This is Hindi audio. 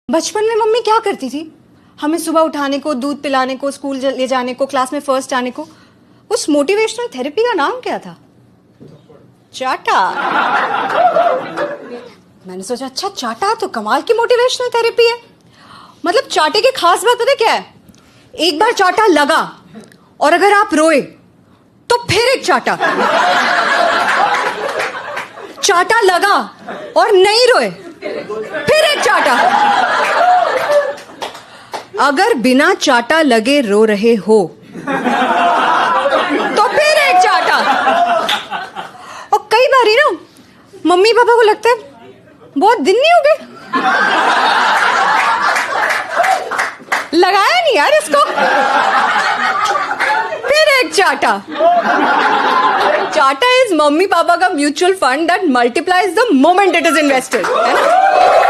बचपन में मम्मी क्या करती थी? हमें सुबह उठाने को, दूध पिलाने को, स्कूल ले जाने को, क्लास में फर्स्ट आने को। उस मोटिवेशनल थेरेपी का नाम क्या था? चाटा। मैंने सोचा अच्छा चाटा तो कमाल की मोटिवेशनल थेरेपी है। मतलब चाटे की खास बात पता क्या है? एक बार चाटा लगा और अगर आप रोए तो फिर एक चाटा। चाटा लगा और नहीं रोए फिर एक चाटा। अगर बिना चाटा लगे रो रहे हो तो फिर एक चाटा। और कई बार ही ना मम्मी पापा को लगता है बहुत दिन नहीं हो गए, लगाया नहीं यार इसको, फिर एक चाटा। चाटा इज मम्मी पापा का mutual fund that multiplies the moment it is invested, है ना?